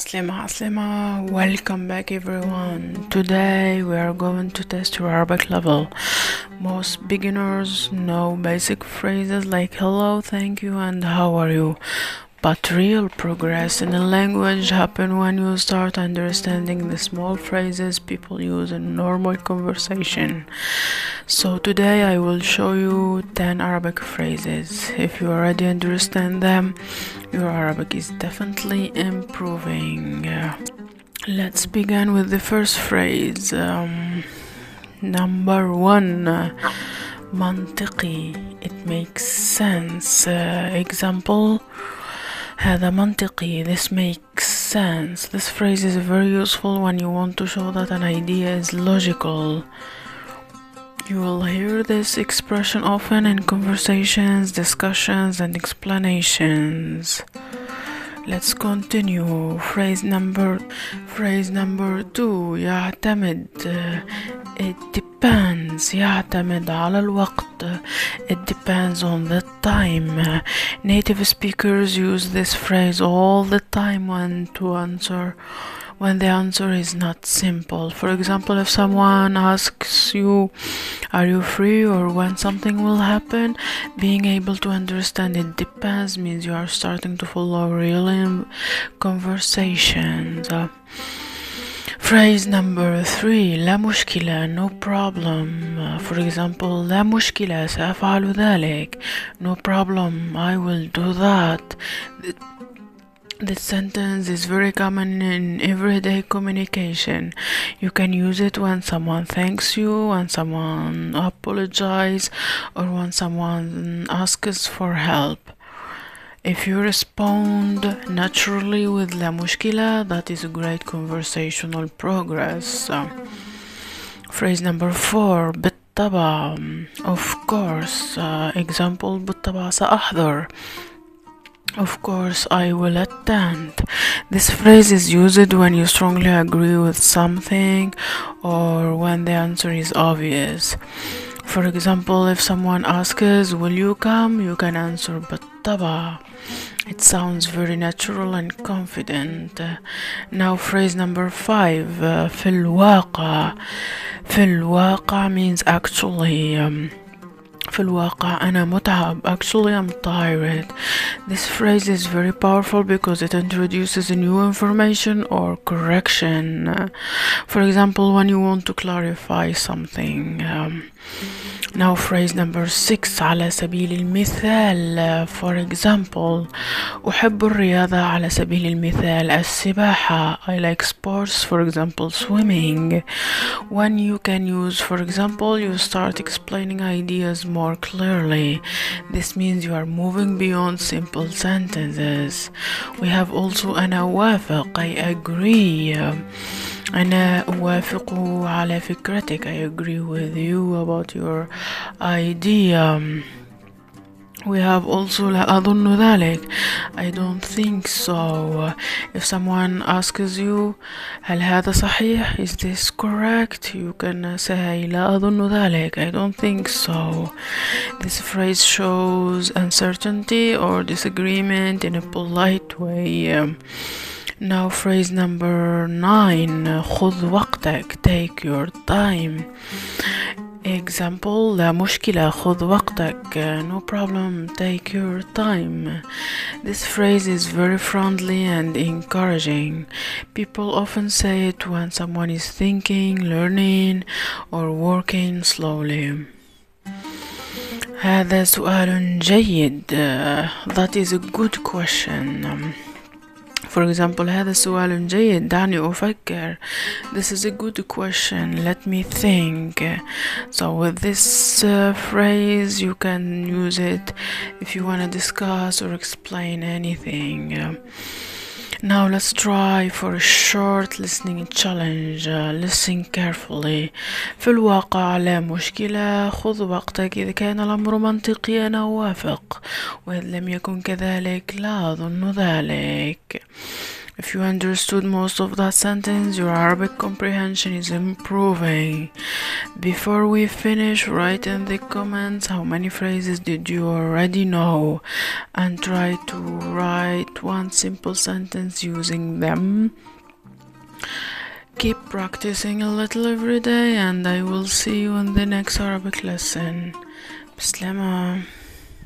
Aslima, welcome back everyone. Today we are going to test your Arabic level. Most beginners know basic phrases like hello, thank you, and how are you. But real progress in a language happens when you start understanding the small phrases people use in normal conversation. So today I will show you 10 Arabic phrases. If you already understand them, your Arabic is definitely improving. Let's begin with the first phrase. Number one, منطقي. It makes sense. Example, هذا منطقي. This makes sense. This phrase is very useful when you want to show that an idea is logical. You will hear this expression often in conversations, discussions, and explanations. Let's continue. Phrase number 2. يعتمد. It depends. يعتمد على الوقت. It depends on the time. Native speakers use this phrase all the time when the answer is not simple. For example, if someone asks you, are you free, or when something will happen, being able to understand it depends means you are starting to follow real conversations. Phrase number 3. لا مشكلة. No problem. For example, لا مشكلة. سأفعل ذلك. No problem. I will do that. This sentence is very common in everyday communication. You can use it when someone thanks you, when someone apologizes, or when someone asks for help. If you respond naturally with لا مشكلة, that is a great conversational progress. Phrase number 4. بالطبع. Of course. Example, بالطبع سأحضر. Of course, I will attend. This phrase is used when you strongly agree with something or when the answer is obvious. For example, if someone asks, will you come? You can answer بالطبع. It sounds very natural and confident. Now phrase number 5. في الواقع. في الواقع means actually. في الواقع أنا متعب. Actually, I'm tired. This phrase is very powerful because it introduces new information or correction. For example, when you want to clarify something. Now phrase number 6. على سبيل المثال. For example, أحب الرياضة على سبيل المثال السباحة. I like sports, for example, swimming. When you can use for example, you start explaining ideas more clearly. This means you are moving beyond simple sentences. We have also أنا أوافق. I agree. أنا أوافق على فكرتك. I agree with you about your idea. We have also لا أظن ذلك. I don't think so. If someone asks you هل هذا صحيح? Is this correct? You can say لا أظن ذلك. I don't think so. This phrase shows uncertainty or disagreement in a polite way. Now phrase number 9. خذ وقتك. Take your time. Example, لا مشكلة. خذ وقتك. No problem. Take your time. This phrase is very friendly and encouraging. People often say it when someone is thinking, learning, or working slowly. هذا سؤال جيد. That is a good question. For example, هذا سؤال جيد. دعني أفكر. This is a good question. Let me think. So with this phrase, you can use it if you want to discuss or explain anything. Now let's try for a short listening challenge. Listen carefully. في الواقع لا مشكلة. خذ وقتك. إذا كان الأمر منطقي أنا أوافق، وإذا لم يكن كذلك لا أظن ذلك. If you understood most of that sentence, your Arabic comprehension is improving. Before we finish, write in the comments how many phrases did you already know, and try to write one simple sentence using them. Keep practicing a little every day, and I will see you in the next Arabic lesson. Bislama.